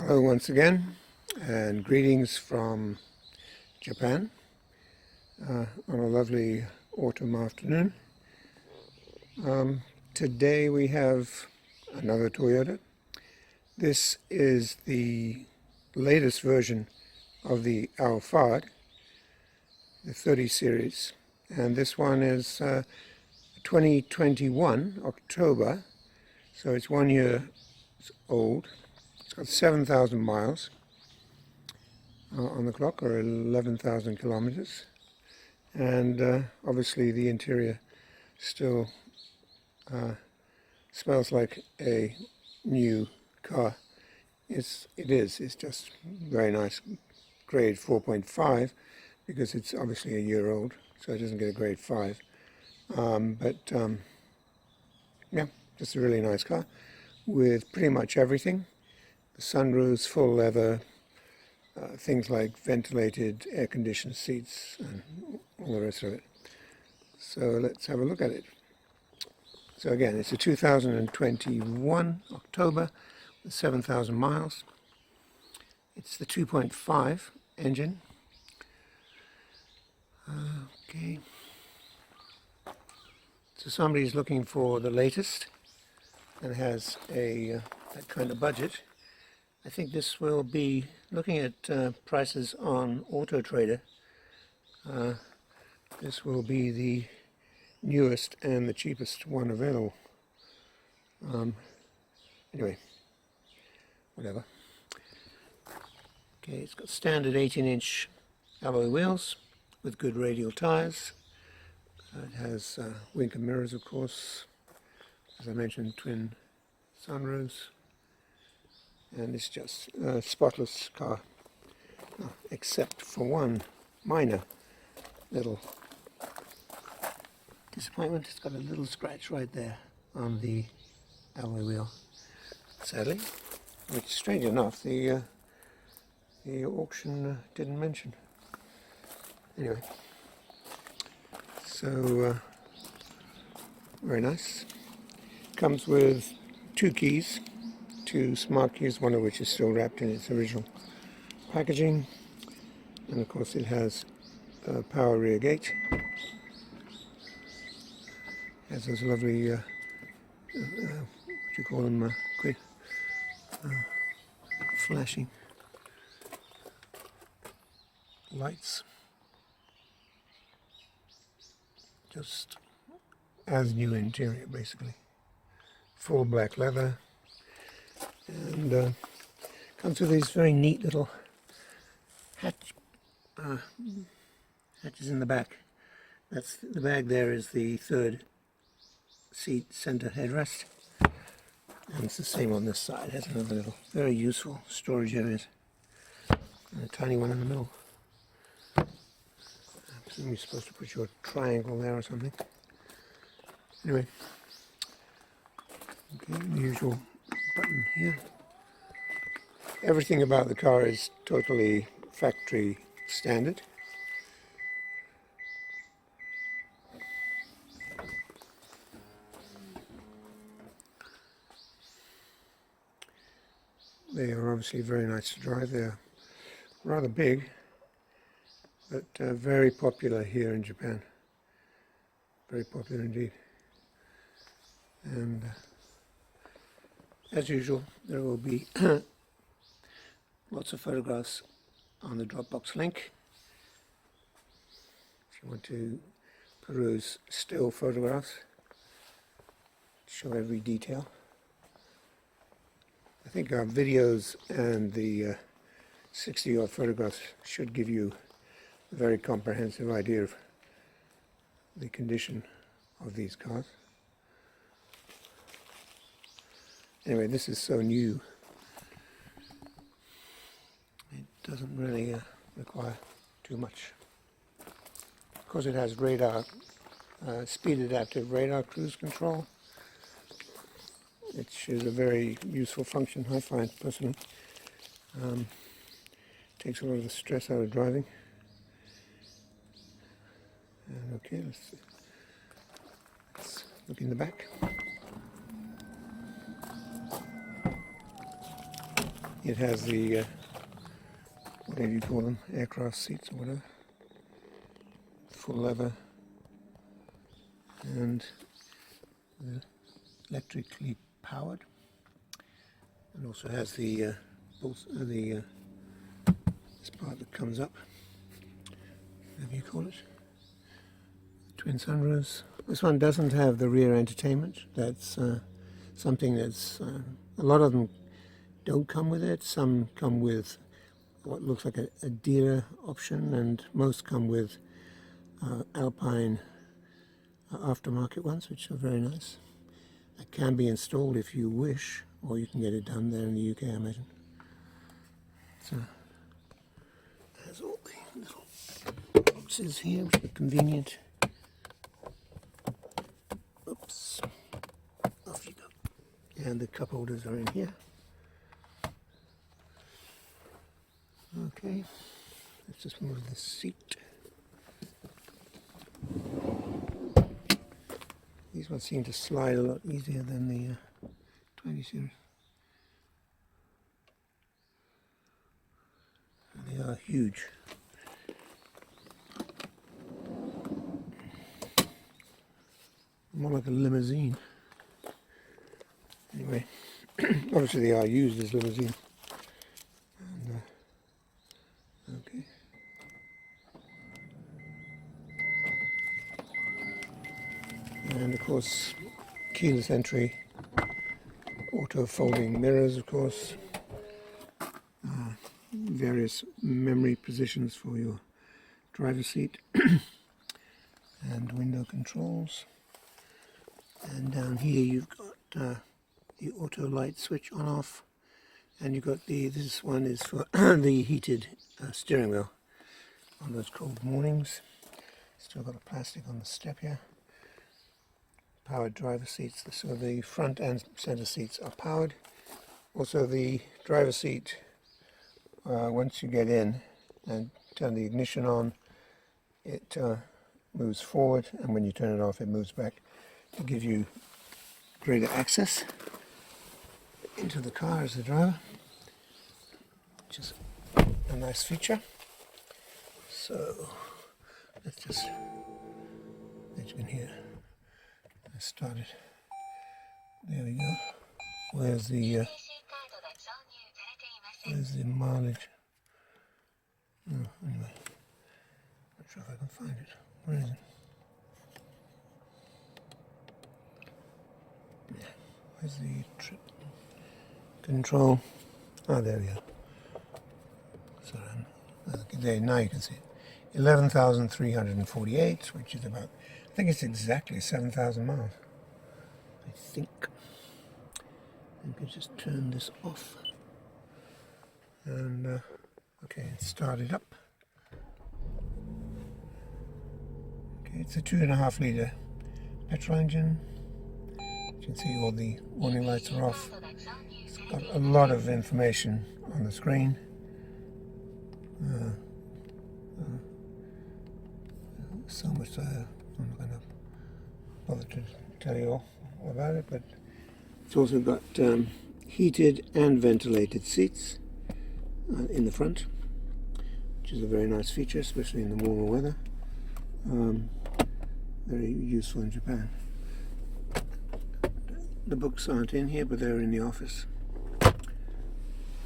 Hello once again, and greetings from Japan on a lovely autumn afternoon. Today we have another Toyota. This is the latest version of the Alphard, the 30 series, and this one is 2021 October, so it's 1 year old. It's got 7,000 miles on the clock, or 11,000 kilometers, and obviously the interior still smells like a new car. It's just very nice. Grade 4.5 because it's obviously a year old, so it doesn't get a grade 5. Yeah, just a really nice car with pretty much everything. The sunroofs, full leather, things like ventilated, air-conditioned seats, and all the rest of it. So let's have a look at it. So again, it's a 2021 October with 7,000 miles. It's the 2.5 engine. Okay. So somebody's looking for the latest and has that kind of budget. I think this will be, looking at prices on Auto Trader, this will be the newest and the cheapest one available. Anyway, whatever. Okay, it's got standard 18-inch alloy wheels with good radial tires. It has winker mirrors, of course, as I mentioned, twin sunroofs. And it's just a spotless car, except for one minor little disappointment. It's got a little scratch right there on the alloy wheel, sadly, which, strange enough, the auction didn't mention. Anyway, so very nice. Comes with 2 keys. 2 smart keys, one of which is still wrapped in its original packaging, and of course it has a power rear gate. It has those lovely what do you call them, flashing lights, just as new interior basically. Full black leather. And comes with these very neat little hatches in the back. That's the bag. There is the 3rd seat center headrest, and it's the same on this side. It has another little very useful storage areas, and a tiny one in the middle. I presume you're supposed to put your triangle there or something. Anyway, okay, the usual button here. Everything about the car is totally factory standard. They are obviously very nice to drive. They're rather big, but very popular here in Japan. Very popular indeed. And as usual, there will be lots of photographs on the Dropbox link if you want to peruse still photographs, show every detail. I think our videos and the 60-odd photographs should give you a very comprehensive idea of the condition of these cars. Anyway, this is so new, it doesn't really require too much. Of course, it has radar, speed adaptive radar cruise control, which is a very useful function, I find personally. Takes a lot of the stress out of driving. And okay, let's look in the back. It has the, whatever you call them, aircraft seats or whatever, full leather, and electrically powered. And also has the this part that comes up, whatever you call it, twin sunroofs. This one doesn't have the rear entertainment. That's something that's a lot of them don't come with it. Some come with what looks like a dealer option, and most come with Alpine aftermarket ones, which are very nice. It can be installed if you wish, or you can get it done there in the UK, I imagine. So there's all the little boxes here, which are convenient. Oops, off you go. And the cup holders are in here. Okay, let's just move the seat. These ones seem to slide a lot easier than the 20 series. And they are huge. More like a limousine. Anyway, obviously they are used as limousine. And, okay. And of course, keyless entry, auto folding mirrors, of course, various memory positions for your driver's seat, and window controls. And down here you've got the auto light switch on off, and you've got this one is for the heated steering wheel on those cold mornings. Still got the plastic on the step here. Powered driver seats, so the front and center seats are powered. Also the driver seat, once you get in and turn the ignition on, it moves forward, and when you turn it off it moves back to give you greater access into the car as a driver, which is a nice feature. So let's just, as you can hear, I started. There we go. Where's the mileage? Oh, anyway, not sure if I can find it. Where is it? Yeah. Where's the trip control? Oh, there we go. Sorry, okay, there. Now you can see it. 11,348, which is about, I think it's exactly 7,000 miles. I think. You can just turn this off. And, okay, it's started up. Okay, it's a 2.5 litre petrol engine. You can see all the warning lights are off. It's got a lot of information on the screen. So much so I'm not going to bother to tell you all about it, but it's also got heated and ventilated seats in the front, which is a very nice feature, especially in the warmer weather. Very useful in Japan. The books aren't in here, but they're in the office.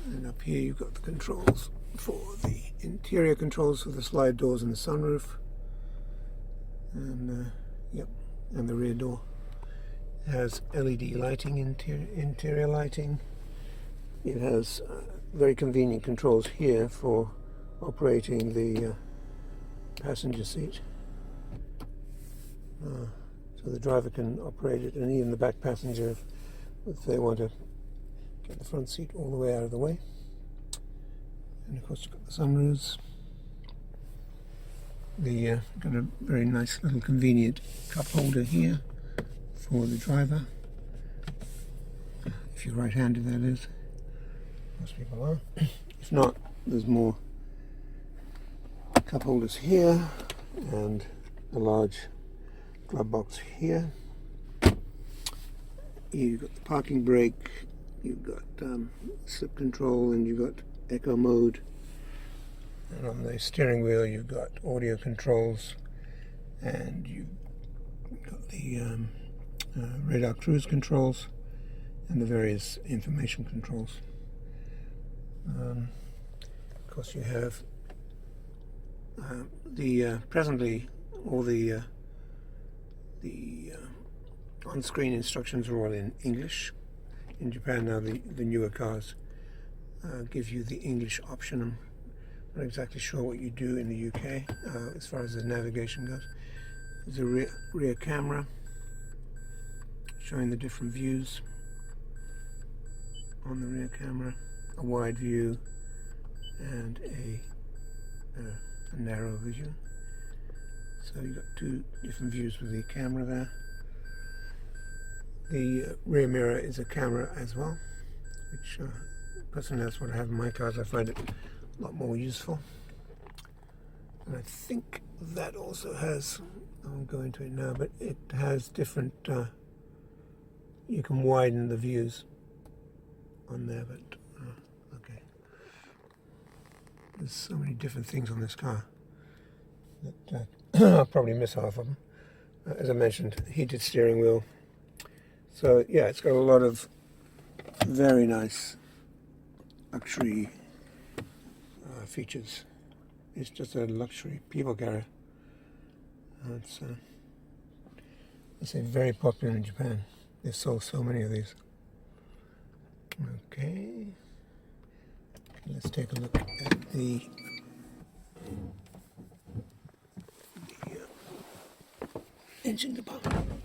And up here you've got the controls for the interior controls for the slide doors and the sunroof. And yep, and the rear door. It has LED lighting, interior lighting. It has very convenient controls here for operating the passenger seat. So the driver can operate it, and even the back passenger if they want to get the front seat all the way out of the way. And of course you've got the sunroofs. Got a very nice little convenient cup holder here for the driver, if you're right-handed, that is. Most people are. If not, there's more cup holders here and a large glove box here. You've got the parking brake, you've got slip control, and you've got echo mode. And on the steering wheel you've got audio controls, and you've got the radar cruise controls and the various information controls. Of course, you have presently all the on-screen instructions are all in English. In Japan now, the newer cars give you the English option. I'm not exactly sure what you do in the UK as far as the navigation goes. There's a rear camera showing the different views on the rear camera, a wide view and a narrow vision. So you've got two different views with the camera there. The rear mirror is a camera as well, which personally that's what I have in my cars. I find it a lot more useful. And I think that also has, I won't go into it now, but it has different, you can widen the views on there, but okay. There's so many different things on this car that I'll probably miss half of them. As I mentioned, heated steering wheel. So yeah, it's got a lot of very nice luxury features. It's just a luxury people carrier. It's I say very popular in Japan. They've sold so many of these. Okay, let's take a look at the engine compartment.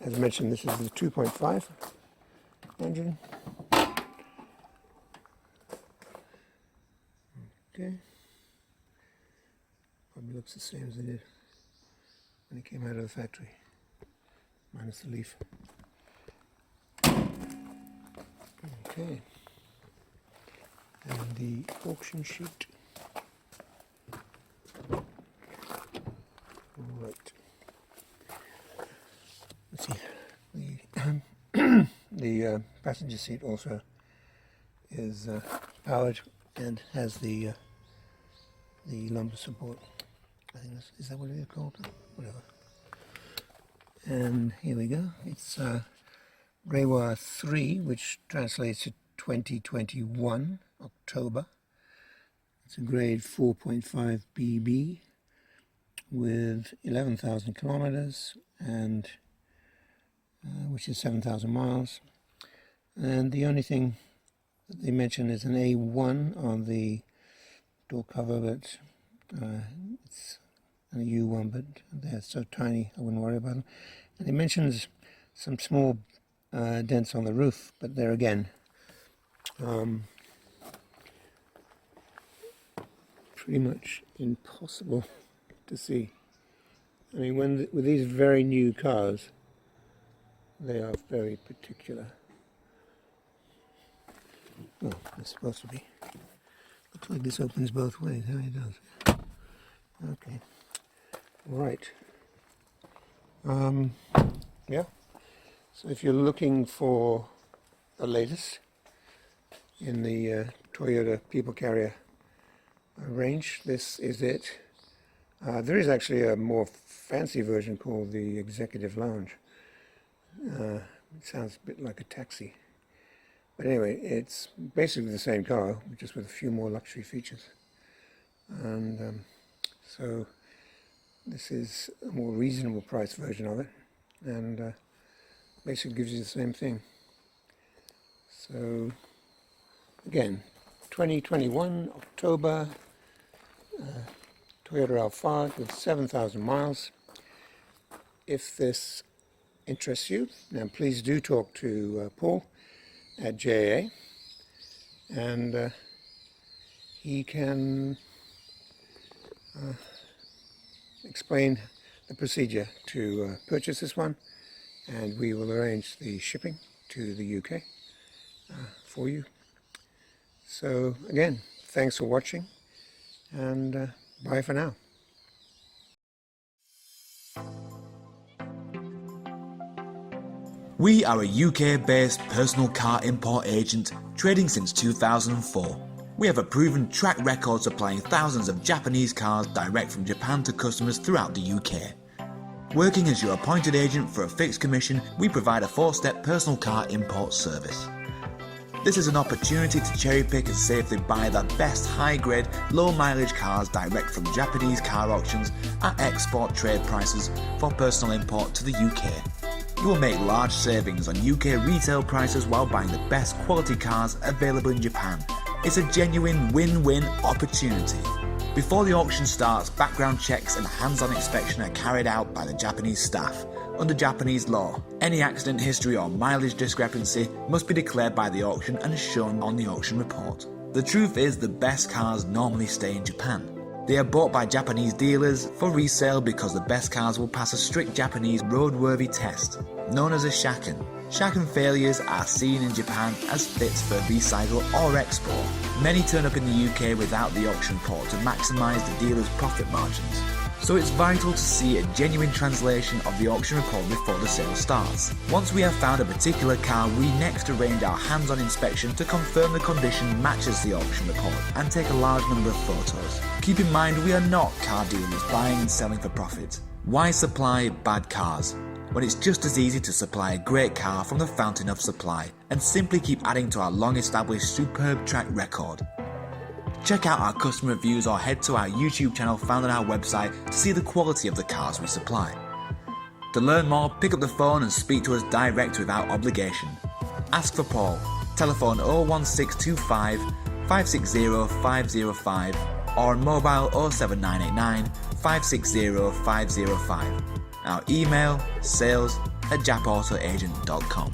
As mentioned, this is the 2.5 engine. Okay. Probably looks the same as it did when it came out of the factory, minus the leaf. Okay. And the auction sheet. Right. Let's see. The passenger seat also is powered and has the lumbar support. I think is that what it is called? Whatever. And here we go. It's Reiwa 3, which translates to 2021 October. It's a grade 4.5 BB with 11,000 kilometers, and which is 7,000 miles. And the only thing that they mention is an A1 on the door cover, but it's a U1, but they're so tiny I wouldn't worry about them. And it mentions some small dents on the roof, but there again, pretty much impossible to see. I mean, with these very new cars, they are very particular. Well, it's supposed to be. Looks like this opens both ways. How it does. Okay. Right. Yeah. So if you're looking for the latest in the Toyota people carrier range, this is it. There is actually a more fancy version called the Executive-Lounge. It sounds a bit like a taxi. But anyway, it's basically the same car, just with a few more luxury features. And so this is a more reasonable price version of it, and basically gives you the same thing. So again, 2021 October, Toyota Alphard with 7,000 miles. If this interests you, then please do talk to Paul at JA, and he can explain the procedure to purchase this one, and we will arrange the shipping to the UK for you. So again, thanks for watching, and bye for now. We are a UK-based personal car import agent trading since 2004. We have a proven track record supplying thousands of Japanese cars direct from Japan to customers throughout the UK. Working as your appointed agent for a fixed commission, we provide a 4-step personal car import service. This is an opportunity to cherry pick and safely buy the best high-grade, low-mileage cars direct from Japanese car auctions at export trade prices for personal import to the UK. You will make large savings on UK retail prices while buying the best quality cars available in Japan. It's a genuine win-win opportunity. Before the auction starts, background checks and hands-on inspection are carried out by the Japanese staff. Under Japanese law, any accident history or mileage discrepancy must be declared by the auction and shown on the auction report. The truth is, the best cars normally stay in Japan. They are bought by Japanese dealers for resale because the best cars will pass a strict Japanese roadworthy test, known as a shaken. Shaken failures are seen in Japan as fits for recycle or export. Many turn up in the UK without the auction report to maximise the dealer's profit margins. So it's vital to see a genuine translation of the auction report before the sale starts. Once we have found a particular car, we next arrange our hands-on inspection to confirm the condition matches the auction report and take a large number of photos. Keep in mind, we are not car dealers buying and selling for profit. Why supply bad cars when it's just as easy to supply a great car from the fountain of supply and simply keep adding to our long-established superb track record? Check out our customer reviews or head to our YouTube channel found on our website to see the quality of the cars we supply. To learn more, pick up the phone and speak to us direct without obligation. Ask for Paul. Telephone 01625 560 505 or mobile 07989 560 505. Our email sales@Jap-Auto-Agent.com.